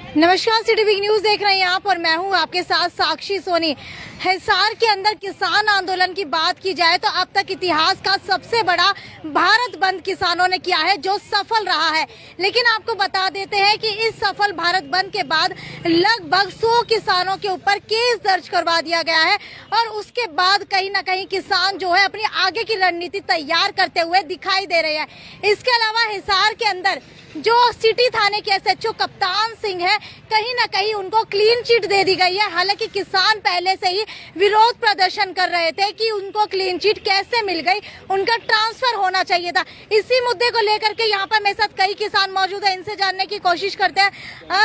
नमस्कार, city week news देख रहे हैं आप और मैं हूं आपके साथ साक्षी सोनी। हिसार के अंदर किसान आंदोलन की बात की जाए तो अब तक इतिहास का सबसे बड़ा भारत बंद किसानों ने किया है जो सफल रहा है। लेकिन आपको बता देते हैं कि इस सफल भारत बंद के बाद लगभग 100 किसानों के ऊपर केस दर्ज करवा दिया गया है और उसके बाद कहीं ना कहीं किसान जो है अपनी आगे की रणनीति तैयार करते हुए दिखाई दे रहे हैं। इसके अलावा हिसार के अंदर जो सिटी थाने के एसएचओ कप्तान सिंह है, कहीं ना कहीं उनको क्लीन चिट दे दी गई है। हालांकि किसान पहले से ही विरोध प्रदर्शन कर रहे थे कि उनको क्लीन चिट कैसे मिल गई, उनका ट्रांसफर होना चाहिए था। इसी मुद्दे को लेकर के यहाँ पर मेरे साथ कई किसान मौजूद है, इनसे जानने की कोशिश करते हैं।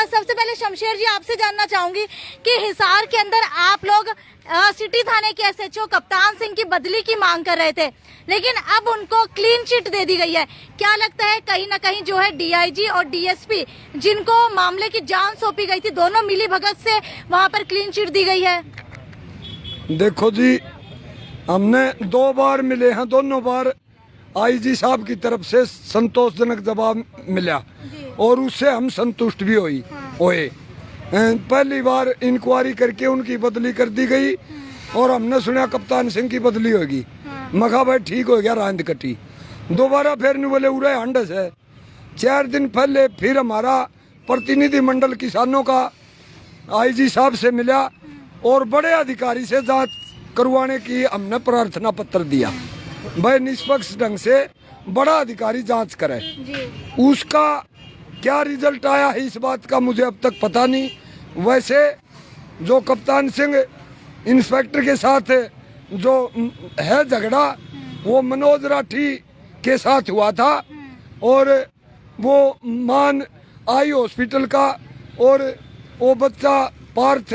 सबसे पहले शमशेर जी, आपसे जानना चाहूंगी कि हिसार के अंदर आप लोग सिटी थाने के एसएचओ कप्तान सिंह की बदली की मांग कर रहे थे, लेकिन अब उनको क्लीन चिट दे दी गई है। क्या लगता है कहीं ना कहीं जो है डीआईजी और डीएसपी जिनको मामले की जांच सौंपी गई थी, दोनों मिली भगत से वहां पर क्लीन चिट दी गई है? देखो जी, हमने 2 बार मिले हैं, दोनों बार आईजी साहब की तरफ से संतोषजनक जवाब मिला और उससे हम संतुष्ट भी हुए। पहली बार इंक्वायरी करके उनकी बदली कर दी गई और हमने सुना कप्तान सिंह की बदली होगी। मखा भाई ठीक हो गया, रांद कटी। दोबारा फिर नहीं बोले उरे हंडस है। 4 दिन पहले फिर हमारा प्रतिनिधि मंडल किसानों का आईजी साहब से मिला और बड़े अधिकारी से जांच करवाने की हमने प्रार्थना पत्र दिया। भाई निष्पक्ष ढंग से बड़ा अधिकारी जांच करे। उसका क्या रिजल्ट आया है इस बात का मुझे अब तक पता नहीं। वैसे जो कप्तान सिंह इंस्पेक्टर के साथ जो है झगड़ा, वो मनोज राठी के साथ हुआ था और वो मान आई हॉस्पिटल का और वो बच्चा पार्थ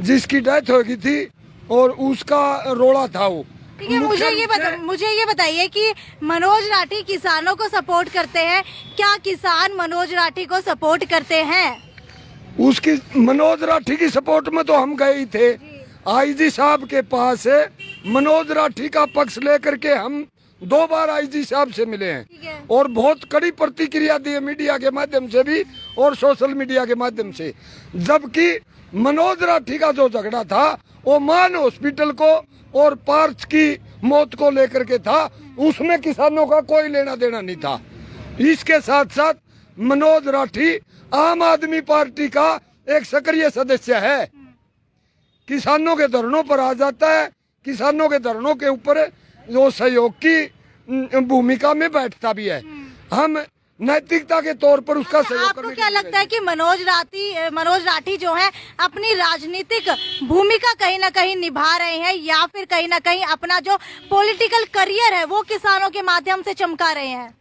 जिसकी डेथ हो गई थी और उसका रोड़ा था वो। ठीक है, मुझे ये बताइए कि मनोज राठी किसानों को सपोर्ट करते हैं, क्या किसान मनोज राठी को सपोर्ट करते हैं? उसकी मनोज राठी की सपोर्ट में तो हम गए ही थे। आईजी साहब के पास मनोज राठी का पक्ष लेकर के हम 2 बार आईजी साहब से मिले हैं और बहुत कड़ी प्रतिक्रिया दी है मीडिया के माध्यम से भी और सोशल मीडिया के माध्यम से। जबकि मनोज राठी का जो झगड़ा था वो मान हॉस्पिटल को और पार्थ की मौत को लेकर के था, उसमें किसानों का कोई लेना देना नहीं था। इसके साथ साथ मनोज राठी आम आदमी पार्टी का एक सक्रिय सदस्य है, किसानों के धरनों पर आ जाता है, किसानों के धरनों के ऊपर जो सहयोग की भूमिका में बैठता भी है। हम नैतिकता के तौर पर उसका सहयोग आपको क्या लगता है कि मनोज राठी जो है अपनी राजनीतिक भूमिका कहीं ना कहीं निभा रहे हैं या फिर कहीं ना कहीं अपना जो पॉलिटिकल करियर है वो किसानों के माध्यम से चमका रहे हैं?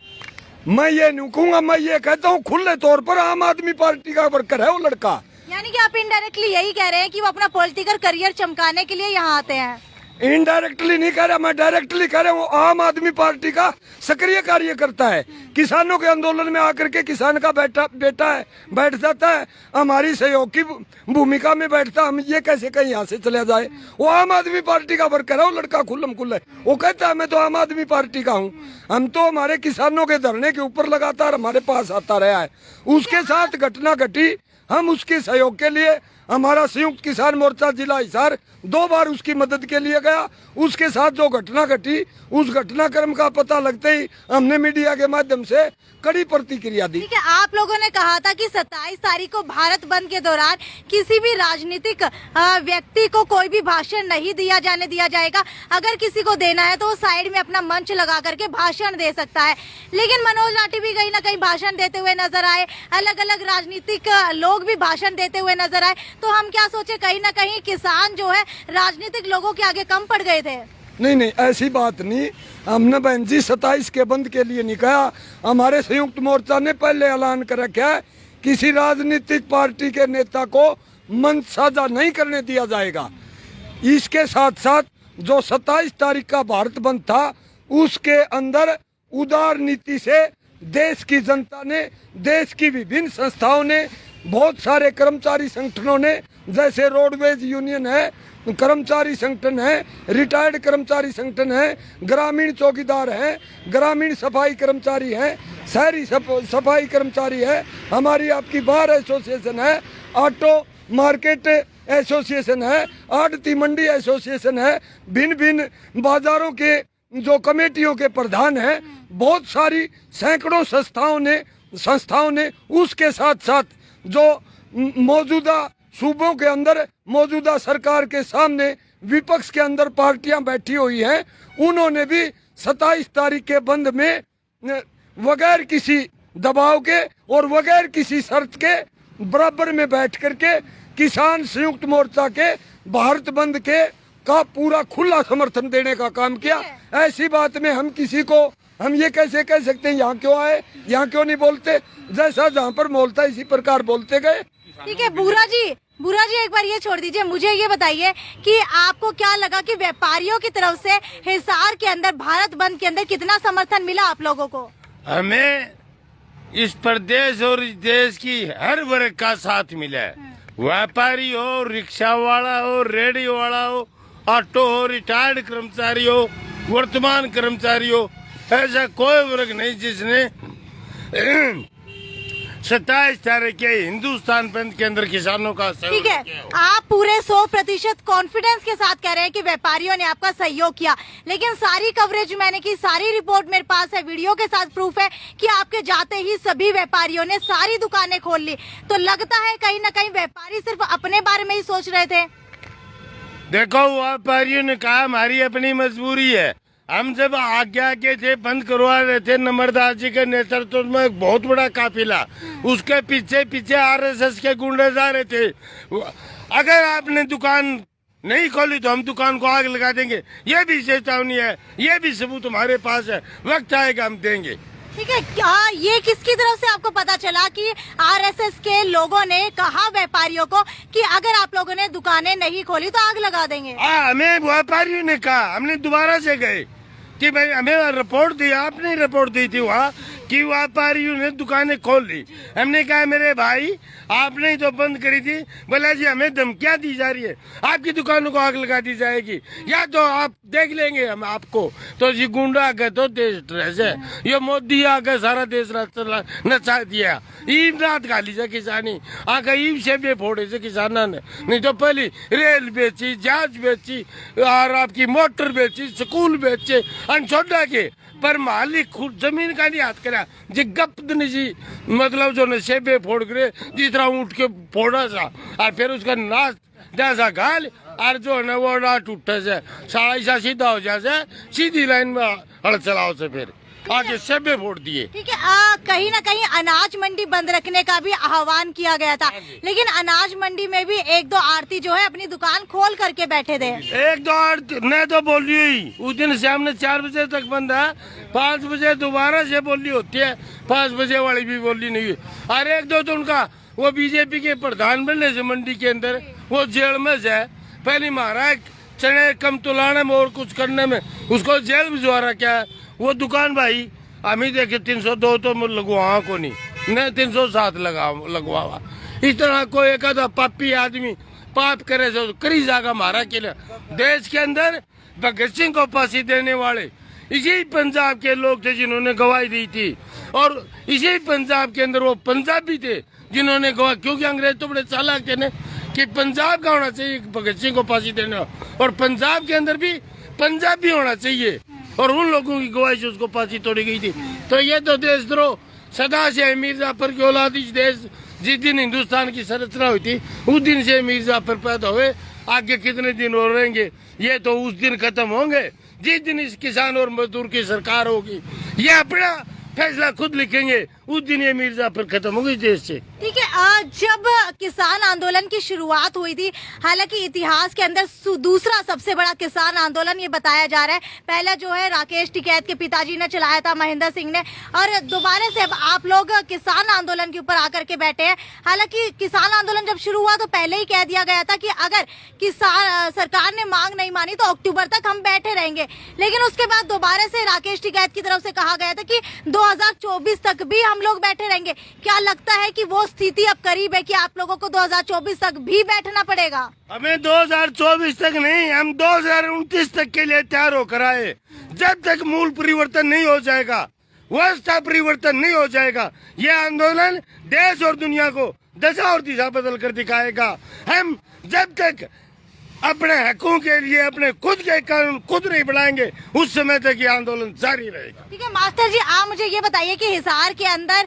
मैं ये नहीं कहूँगा, मैं ये कहता हूँ खुले तौर पर आम आदमी पार्टी का वर्कर है वो लड़का। यानी कि आप इनडायरेक्टली यही कह रहे हैं कि वो अपना पॉलिटिकल करियर चमकाने के लिए यहाँ आते हैं? इनडायरेक्टली नहीं कह रहा, मैं डायरेक्टली कह रहा हूँ। आम आदमी पार्टी का सक्रिय कार्य करता है, किसानों के आंदोलन में आकर के किसान का बेटा है, बैठ जाता है, हमारी सहयोग की भूमिका में बैठता। हम ये कैसे कहीं यहाँ से चले जाए? वो आम आदमी पार्टी का वर्कर है वो लड़का, खुल्लम खुल्ला है। वो कहता है मैं तो आम आदमी पार्टी का हूँ। हम तो हमारे किसानों के धरने के ऊपर लगातार हमारे पास आता रहा है। उसके साथ घटना घटी, हम उसके सहयोग के लिए हमारा संयुक्त किसान मोर्चा जिला हिसार 2 बार उसकी मदद के लिए गया। उसके साथ जो घटना घटी, उस घटनाक्रम का पता लगते ही हमने मीडिया के माध्यम से कड़ी प्रतिक्रिया दी। ठीक है, आप लोगों ने कहा था कि 27 तारीख को भारत बंद के दौरान किसी भी राजनीतिक व्यक्ति को कोई भी भाषण नहीं दिया जाएगा। अगर किसी को देना है तो वो साइड में अपना मंच लगा करके भाषण दे सकता है। लेकिन मनोज राठी भी कहीं ना कहीं भाषण देते हुए नजर आए, अलग अलग राजनीतिक लोग भी भाषण देते हुए नजर आए। तो हम क्या सोचे, कहीं ना कहीं किसान जो है राजनीतिक लोगों के आगे कम पड़ गए थे? नहीं, ऐसी बात नहीं। हमने बहन जी 27 के बंद के लिए नहीं कहा। हमारे संयुक्त मोर्चा ने पहले ऐलान कर रखा है, किसी राजनीतिक पार्टी के नेता को मंच साझा नहीं करने दिया जाएगा। इसके साथ साथ जो 27 तारीख का भारत बंद था, उसके अंदर उदार नीति से देश की जनता ने, देश की विभिन्न संस्थाओं ने, बहुत सारे कर्मचारी संगठनों ने, जैसे रोडवेज यूनियन है, कर्मचारी संगठन है, रिटायर्ड कर्मचारी संगठन है, ग्रामीण चौकीदार हैं, ग्रामीण सफाई कर्मचारी हैं, शहरी सफाई कर्मचारी है, हमारी आपकी बार एसोसिएशन है, ऑटो मार्केट एसोसिएशन है, आड़ती मंडी एसोसिएशन है, भिन्न भिन्न बाजारों के जो कमेटियों के प्रधान हैं, बहुत सारी सैकड़ों संस्थाओं ने उसके साथ साथ जो मौजूदा सूबों के अंदर मौजूदा सरकार के सामने विपक्ष के अंदर पार्टियां बैठी हुई हैं, उन्होंने भी 27 तारीख के बंद में बगैर किसी दबाव के और बगैर किसी शर्त के बराबर में बैठ करके किसान संयुक्त मोर्चा के भारत बंद के का पूरा खुला समर्थन देने का काम किया। ऐसी बात में हम ये कैसे कह सकते हैं यहाँ क्यों आए, यहाँ क्यों नहीं बोलते, जैसा जहाँ पर बोलता इसी प्रकार बोलते गए। ठीक है बुरा जी एक बार ये छोड़ दीजिए, मुझे ये बताइए कि आपको क्या लगा कि व्यापारियों की तरफ से हिसार के अंदर भारत बंद के अंदर कितना समर्थन मिला आप लोगों को? हमें इस प्रदेश और इस देश की हर वर्ग का साथ मिला है, व्यापारी हो, रिक्शा वाला हो, रेडियो वाला हो, ऑटो हो, रिटायर्ड कर्मचारी हो, वर्तमान कर्मचारी हो, ऐसा कोई वर्ग नहीं जिसने 27 तारीख के हिंदुस्तान बंद के अंदर किसानों का सहयोग ठीक है, किया हो। आप पूरे 100% कॉन्फिडेंस के साथ कह रहे हैं कि व्यापारियों ने आपका सहयोग किया, लेकिन सारी कवरेज मैंने की, सारी रिपोर्ट मेरे पास है, वीडियो के साथ प्रूफ है कि आपके जाते ही सभी व्यापारियों ने सारी दुकानें खोल ली। तो लगता है कहीं न कहीं व्यापारी सिर्फ अपने बारे में ही सोच रहे थे। देखो व्यापारियों ने कहा हमारी अपनी मजबूरी है, हम जब आगे थे बंद करवा रहे थे, नंबरदार जी के नेतृत्व में एक बहुत बड़ा काफिला, उसके पीछे आरएसएस के गुंडे जा रहे थे। अगर आपने दुकान नहीं खोली तो हम दुकान को आग लगा देंगे, ये भी चेतावनी है, ये भी सबूत हमारे पास है, वक्त आएगा हम देंगे। ठीक है, क्या ये किसकी तरफ से आपको पता चला कि आरएसएस के लोगों ने कहा व्यापारियों को कि अगर आप लोगों ने दुकानें नहीं खोली तो आग लगा देंगे? हमें व्यापारियों ने कहा, हमने दोबारा से गए कि भाई हमें रिपोर्ट दी, आपने रिपोर्ट दी थी वहाँ कि व्यापारियों ने दुकानें खोल ली। हमने कहा मेरे भाई आपने ही तो बंद करी थी, बोला जी हमें धमकियाँ दी जा रही है, आपकी दुकानों को आग लगा दी जाएगी, या तो आप देख लेंगे हम आपको। तो जी गुंडा आ गए तो देश ड्रेस है, ये मोदी आ गए सारा देश नचा दिया, ईब रात खा लीजिए किसानी आगे ईब से भी फोड़े से किसाना ने, नहीं तो पहले रेल बेची, जहाज बेची और आपकी मोटर बेची, स्कूल बेचे, अनछोड़ा के पर मालिक खुद जमीन का नहीं हाथ करा जी गप जी, मतलब जो नशे पे फोड़ करे जिस तरह ऊँट के फोड़ा सा और फिर उसका नाश जैसा घाल और जो है ना वो ना टूटे से सारा ऐसा सीधा हो जाए, सीधी लाइन में हड़ चलाओ से फिर आगे सेबे फोड़ दिए। ठीक है, कहीं ना कहीं अनाज मंडी बंद रखने का भी आह्वान किया गया था, लेकिन अनाज मंडी में भी एक दो आड़ती जो है अपनी दुकान खोल करके बैठे थे। एक दो आड़ती मैं तो बोली हुई उस दिन शाम ने 4 बजे तक बंद है, 5 बजे दोबारा से बोली होती है, 5 बजे वाली भी बोली नहीं हुई। और एक दो तो उनका वो बीजेपी के प्रधान बनने से मंडी के अंदर वो जेल में है, पहले मारा चने कम तुलाने में और कुछ करने में उसको जेल भिजवा रहा। क्या वो दुकान भाई हमें देखे 302 तो लगवा को नहीं 307 लगवा। इस तरह कोई एक आधा पापी आदमी पाप करे तो करी जागा मारा के लिए। देश के अंदर भगत सिंह को फांसी देने वाले इसी पंजाब के लोग थे जिन्होंने गवाही दी थी, और इसी पंजाब के अंदर वो पंजाबी थे जिन्होंने गवाही, क्योंकि अंग्रेज तो बड़े चालाक थे कि पंजाब का होना चाहिए भगत सिंह को फांसी देने, और पंजाब के अंदर भी पंजाबी होना चाहिए, और उन लोगों की गवाही से उसको फांसी तोड़ी गई थी। तो ये तो देशद्रोह सदा से मीर जाफर की औलाद इस देश, जिस दिन हिंदुस्तान की संरचना हुई थी उस दिन से मीर जाफर पैदा हुए। आगे कितने दिन और रहेंगे ये तो उस दिन खत्म होंगे जिस दिन इस किसान और मजदूर की सरकार होगी, ये अपना फैसला खुद लिखेंगे, उस दिन ये मीर जाफर खत्म होगी देश से। ठीक है, जब किसान आंदोलन की शुरुआत हुई थी, हालांकि इतिहास के अंदर दूसरा सबसे बड़ा किसान आंदोलन ये बताया जा रहा है, पहला जो है राकेश टिकैत के पिताजी ने चलाया था, महेंद्र सिंह ने, और दोबारा से अब आप लोग किसान आंदोलन के ऊपर आकर के बैठे हैं। हालांकि किसान आंदोलन जब शुरू हुआ तो पहले ही कह दिया गया था कि अगर किसान सरकार ने मांग नहीं मानी तो अक्टूबर तक हम बैठे रहेंगे, लेकिन उसके बाद दोबारा से राकेश टिकैत की तरफ से कहा गया था कि 2024 तक भी हम लोग बैठे रहेंगे। क्या लगता है कि वो स्थिति अब करीब है कि आप लोगों को 2024 तक भी बैठना पड़ेगा? हमें 2024 तक नहीं, हम 2029 तक के लिए तैयार होकर आए। जब तक मूल परिवर्तन नहीं हो जाएगा व्यवस्था परिवर्तन नहीं हो जाएगा, ये आंदोलन देश और दुनिया को दशा और दिशा बदल कर दिखाएगा। हम जब तक अपने हकों के लिए अपने खुद के कानून खुद नहीं बढ़ाएंगे, उस समय तक ये आंदोलन जारी रहेगा। ठीक है मास्टर जी, आप मुझे ये बताइए कि हिसार के अंदर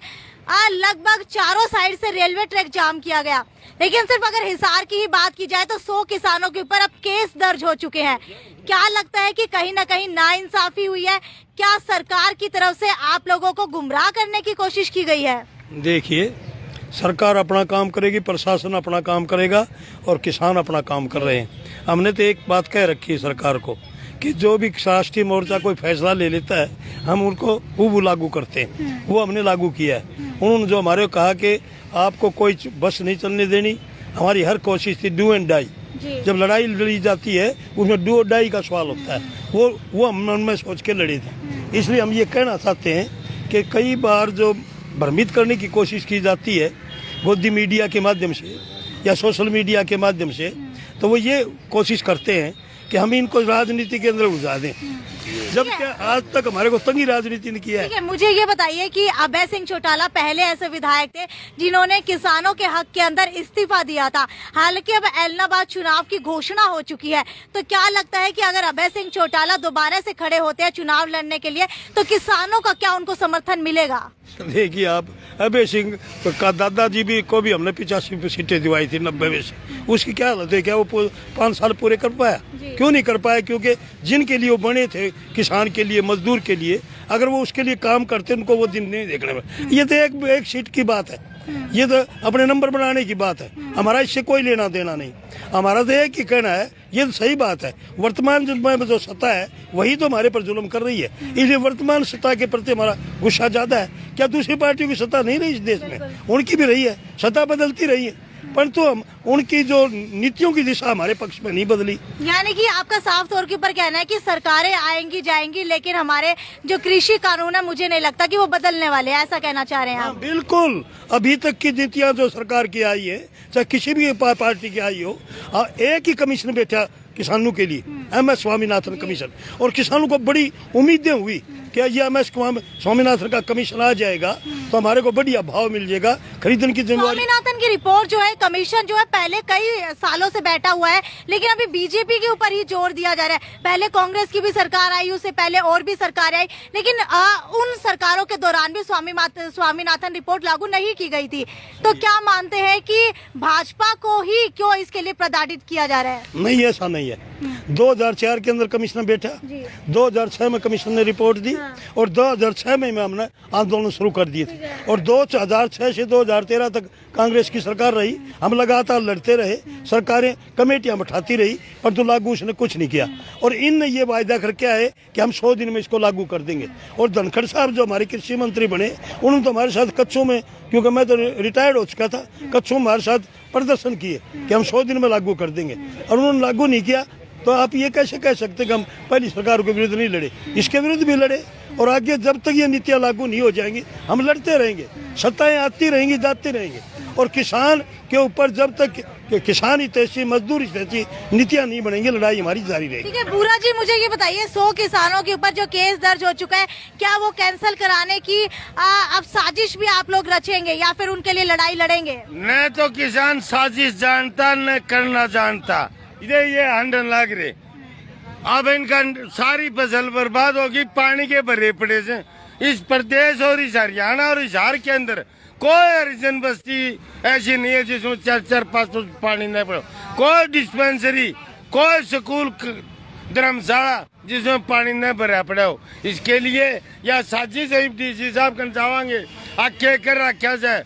लगभग चारों साइड से रेलवे ट्रैक जाम किया गया, लेकिन सिर्फ अगर हिसार की ही बात की जाए तो 100 किसानों के ऊपर अब केस दर्ज हो चुके हैं। क्या लगता है कि कहीं ना कहीं नाइंसाफी हुई है? क्या सरकार की तरफ से आप लोगों को गुमराह करने की कोशिश की गई है? देखिए, सरकार अपना काम करेगी, प्रशासन अपना काम करेगा और किसान अपना काम कर रहे हैं। हमने तो एक बात कह रखी है सरकार को कि जो भी राष्ट्रीय मोर्चा कोई फैसला ले लेता है, हम उनको वो लागू करते हैं। वो हमने लागू किया है। उन्होंने जो हमारे को कहा कि आपको कोई बस नहीं चलने देनी, हमारी हर कोशिश थी डू एंड डाई। जब लड़ाई लड़ी जाती है उसमें डू और डाई का सवाल होता है, वो हम मन में सोच के लड़े थे। इसलिए हम ये कहना चाहते हैं कि कई बार जो भ्रमित करने की कोशिश की जाती है गोदी मीडिया के माध्यम से या सोशल मीडिया के माध्यम से, तो वो ये कोशिश करते हैं कि हम इनको राजनीति के अंदर उलझा दें, जबकि आज तक हमारे को तंगी राजनीति ने किया है। ठीक है, मुझे ये बताइए कि अभय सिंह चौटाला पहले ऐसे विधायक थे जिन्होंने किसानों के हक के अंदर इस्तीफा दिया था। हालांकि अब ऐलनाबाद चुनाव की घोषणा हो चुकी है, तो क्या लगता है कि अगर अभय सिंह चौटाला दोबारा से खड़े होते हैं चुनाव लड़ने के लिए, तो किसानों का क्या उनको समर्थन मिलेगा? देखिए, आप अभय सिंह का दादाजी भी को भी हमने 85 सीटें दिवाई थी 90 में से, उसकी क्या हालत है? क्या वो 5 साल पूरे कर पाया? क्यों नहीं कर पाया? क्योंकि जिनके लिए वो बने थे, किसान के लिए, मजदूर के लिए, अगर वो उसके लिए काम करते उनको वो दिन नहीं देखने में। ये तो एक सीट की बात है, ये तो अपने नंबर बनाने की बात है। हमारा इससे कोई लेना देना नहीं। हमारा तो एक ही कहना है, ये तो सही बात है, वर्तमान जो सत्ता है वही तो हमारे पर जुल्म कर रही है, इसलिए वर्तमान सत्ता के प्रति हमारा गुस्सा ज्यादा है। क्या दूसरी पार्टियों की सत्ता नहीं रही इस देश में? उनकी भी रही है, सत्ता बदलती रही है, परंतु हम उनकी जो नीतियों की दिशा हमारे पक्ष में नहीं बदली। यानी कि आपका साफ तौर के ऊपर कहना है कि सरकारें आएंगी जाएंगी, लेकिन हमारे जो कृषि कानून है मुझे नहीं लगता कि वो बदलने वाले हैं, ऐसा कहना चाह रहे हैं आप? बिल्कुल, अभी तक की नीतियां जो सरकार की आई है, चाहे किसी भी पार्टी की आई हो, एक ही कमीशन बैठा किसानों के लिए, MS स्वामीनाथन कमीशन, और किसानों को बड़ी उम्मीदें हुई कि ये MS स्वामीनाथन का कमीशन आ जाएगा तो हमारे को बढ़िया भाव मिल जाएगा, खरीदने की जिम्मेदारी। स्वामीनाथन की रिपोर्ट जो है, कमीशन जो है, पहले कई सालों से बैठा हुआ है, लेकिन अभी बीजेपी के ऊपर ही जोर दिया जा रहा है। पहले कांग्रेस की भी सरकार आई, उससे पहले और भी सरकार आई, लेकिन उन सरकारों के दौरान भी स्वामीनाथन रिपोर्ट लागू नहीं की गई थी। तो क्या मानते हैं कि भाजपा को ही क्यों इसके लिए प्रताड़ित किया जा रहा है? नहीं, ऐसा नहीं है। 2004 के अंदर कमिश्नर बैठा, 2006 में कमीशन ने रिपोर्ट दी, और 2006 में हमने आंदोलन शुरू कर दिए थे, और 2006 से 2013 तक कांग्रेस की सरकार रही। हम लगातार लड़ते रहे, सरकारें कमेटियां बैठाती रही, पर तो लागू उसने कुछ नहीं किया। और इनने ये वायदा करके आए कि हम 100 दिन में इसको लागू कर देंगे। और धनखड़ साहब जो हमारे कृषि मंत्री बने, उन्होंने तो हमारे साथ कच्छों में, क्योंकि मैं तो रिटायर्ड हो चुका था, कच्छों हमारे साथ प्रदर्शन किए कि हम 100 दिन में लागू कर देंगे, और उन्होंने लागू नहीं किया। तो आप ये कैसे कह सकते कि हम पहली सरकार के विरुद्ध नहीं लड़े? इसके विरुद्ध भी लड़े, और आगे जब तक ये नीतियां लागू नहीं हो जाएंगी हम लड़ते रहेंगे। सत्ताएं आती रहेंगी, जाती रहेंगे, और किसान के ऊपर जब तक किसान हितैषी, मजदूर हितैषी नीतियां नहीं बनेंगी, लड़ाई हमारी जारी रहेगी। ठीक है बूरा जी, मुझे ये बताइए, 100 किसानों के ऊपर जो केस दर्ज हो चुका है, क्या वो कैंसिल कराने की अब साजिश भी आप लोग रचेंगे या फिर उनके लिए लड़ाई लड़ेंगे? न तो किसान साजिश जानता, न करना जानता, ये हंडन लग रहे। अब इनका सारी फसल बर्बाद होगी पानी के भरे पड़े से। इस प्रदेश और इस हरियाणा और हिसार के अंदर कोई हरिजन बस्ती ऐसी नहीं है जिसमें 4-5 पानी नहीं पड़ा। कोई डिस्पेंसरी, कोई स्कूल, धर्मशाला जिसमें पानी नहीं भरा पड़ा हो। इसके लिए या साजिश DC साहब कंचावांगे आके कर रखा जाए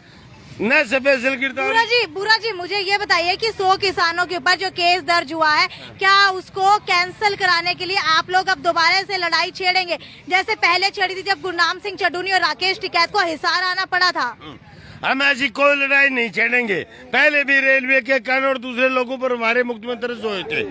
न स्पेशल गिरदावरी। बुरा जी, मुझे ये बताइए कि 100 किसानों के ऊपर जो केस दर्ज हुआ है, क्या उसको कैंसिल कराने के लिए आप लोग अब दोबारा से लड़ाई छेड़ेंगे, जैसे पहले छेड़ी थी जब गुरनाम सिंह चड्ढूनी और राकेश टिकैत को हिसार आना पड़ा था? हम ऐसी कोई लड़ाई नहीं छेड़ेंगे। पहले भी रेलवे के कानून और दूसरे लोगों पर हमारे मुख्यमंत्री सोए थे,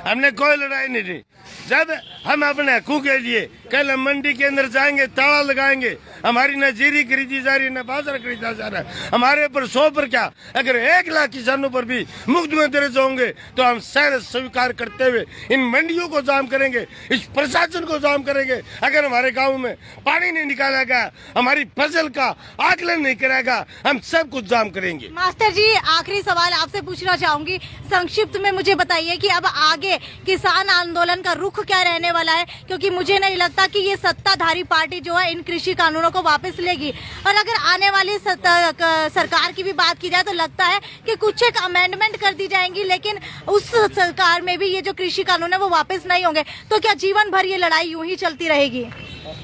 हमने कोई लड़ाई नहीं दी। जब हम अपने हकूक के लिए कल हम मंडी के अंदर जाएंगे, ताला लगाएंगे, हमारी न जीरी खरीदी जा रही न बाजार खरीदा जा रहा है, हमारे पर 100 पर क्या अगर 1 लाख किसानों पर भी मुख्यमंत्री होंगे तो हम सहज स्वीकार करते हुए इन मंडियों को जाम करेंगे, इस प्रशासन को जाम करेंगे। अगर हमारे गाँव में पानी नहीं निकाला गया, हमारी फसल का आकलन नहीं कराएगा, हम सब कुछ जाम करेंगे। मास्टर जी, आखिरी सवाल आपसे पूछना चाहूंगी, संक्षिप्त में मुझे बताइए कि अब आगे किसान आंदोलन का रुख क्या रहने वाला है, क्योंकि मुझे नहीं लगता कि ये सत्ताधारी पार्टी जो है इन कृषि कानूनों को वापस लेगी। और अगर आने वाली सरकार की भी बात की जाए तो लगता है कि कुछ एक अमेंडमेंट कर दी जाएंगी, लेकिन उस सरकार में भी ये जो कृषि कानून है वो वापस नहीं होंगे। तो क्या जीवन भर ये लड़ाई यूं ही चलती रहेगी?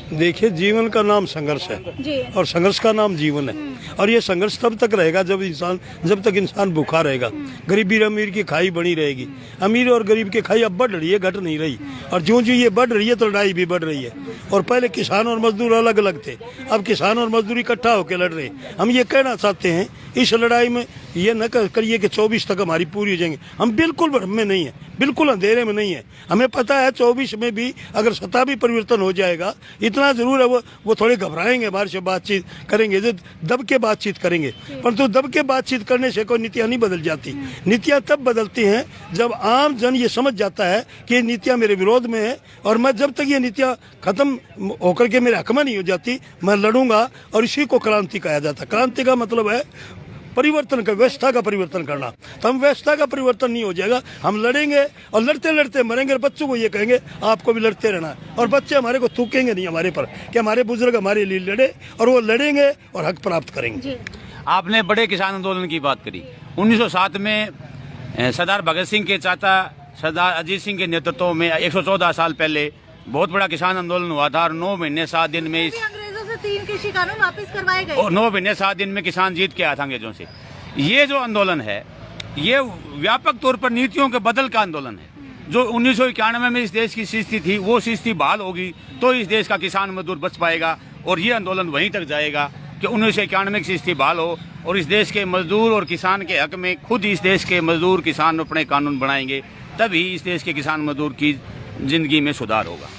देखिए, जीवन का नाम संघर्ष है जी। और संघर्ष का नाम जीवन है। और ये संघर्ष तब तक रहेगा जब तक इंसान भूखा रहेगा। गरीबी अमीर की खाई बनी रहेगी, अमीर और गरीब की खाई अब बढ़ रही है, घट नहीं रही। और जो ये बढ़ रही है तो लड़ाई भी बढ़ रही है। और पहले किसान और मजदूर अलग अलग थे, अब किसान और मजदूर इकट्ठा होकर लड़ रहे हैं। हम ये कहना चाहते हैं, इस लड़ाई में ये न करिए कि 24 तक हमारी पूरी हो जाएंगे। हम बिल्कुल भ्रम में नहीं है, बिल्कुल अंधेरे में नहीं है। हमें पता है 24 में भी अगर सत्ता भी परिवर्तन हो जाएगा, इतना जरूर है वो थोड़े घबराएंगे, हमारे से बातचीत करेंगे, जो दब के बातचीत करेंगे। परंतु दब के बातचीत करने से कोई नीतियाँ नहीं बदल जाती। नीतियाँ तब बदलती हैं जब आम जन ये समझ जाता है कि ये नीतियाँ मेरे विरोध में है, और मैं जब तक ये नीतियाँ खत्म होकर के मेरे हक में नहीं हो जाती, मैं लड़ूंगा। और इसी को क्रांति कहा जाता है। क्रांति का मतलब है परिवर्तन का, व्यवस्था का परिवर्तन करना। तो हम व्यवस्था का परिवर्तन नहीं हो जाएगा, हम लड़ेंगे और लड़ते लड़ते मरेंगे। और बच्चों को ये कहेंगे आपको भी लड़ते रहना है। और बच्चे हमारे को थूकेंगे नहीं हमारे पर कि हमारे बुजुर्ग हमारे लिए लड़े, और वो लड़ेंगे और हक प्राप्त करेंगे। आपने बड़े किसान आंदोलन की बात करी। 1907 में सरदार भगत सिंह के चाचा सरदार अजीत सिंह के नेतृत्व में 114 साल पहले बहुत बड़ा किसान आंदोलन हुआ था। और 9 महीने 7 दिन में 3 कृषि कानून वापस करवाए गए और 9 महीने 7 दिन में किसान जीत के आया था अंग्रेजों से। ये जो आंदोलन है, ये व्यापक तौर पर नीतियों के बदल का आंदोलन है। जो 1991 में इस देश की स्थिति थी, वो स्थिति बहाल होगी तो इस देश का किसान मजदूर बच पाएगा। और ये आंदोलन वहीं तक जाएगा कि 1991 की स्थिति बहाल हो और इस देश के मजदूर और किसान के हक में खुद इस देश के मजदूर किसान अपने कानून बनाएंगे, तभी इस देश के किसान मजदूर की जिंदगी में सुधार होगा।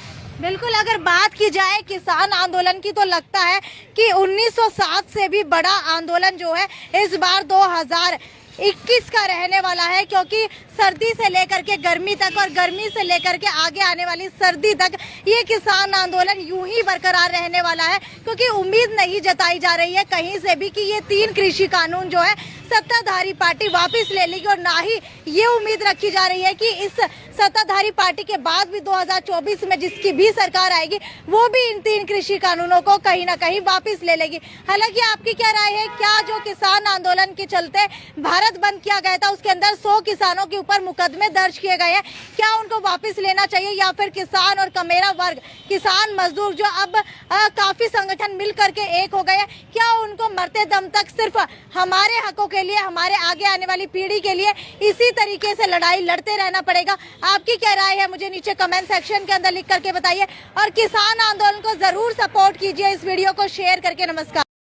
बिल्कुल, अगर बात की जाए किसान आंदोलन की तो लगता है कि 1907 से भी बड़ा आंदोलन जो है इस बार 2021 का रहने वाला है, क्योंकि सर्दी से लेकर के गर्मी तक और गर्मी से लेकर के आगे आने वाली सर्दी तक ये किसान आंदोलन यूं ही बरकरार रहने वाला है। क्योंकि उम्मीद नहीं जताई जा रही है कहीं से भी कि ये 3 कृषि कानून जो है सत्ताधारी पार्टी वापस ले लेगी, और ना ही ये उम्मीद रखी जा रही है कि इस सत्ताधारी पार्टी के बाद भी 2024 में जिसकी भी सरकार आएगी वो भी इन 3 कृषि कानूनों को कहीं ना कहीं वापस ले लेगी। हालांकि आपकी क्या राय है, क्या जो किसान आंदोलन के चलते भारत बंद किया गया था उसके अंदर 100 किसानों के ऊपर मुकदमे दर्ज किए गए हैं, क्या उनको वापस लेना चाहिए, या फिर किसान और कमेरा वर्ग, किसान मजदूर जो अब काफी संगठन मिल करके एक हो गए हैं, क्या उनको मरते दम तक सिर्फ हमारे हकों के लिए, हमारे आगे आने वाली पीढ़ी के लिए इसी तरीके से लड़ाई लड़ते रहना पड़ेगा? आपकी क्या राय है मुझे नीचे कमेंट सेक्शन के अंदर लिख करके बताइए, और किसान आंदोलन को जरूर सपोर्ट कीजिए, इस वीडियो को शेयर करके। नमस्कार।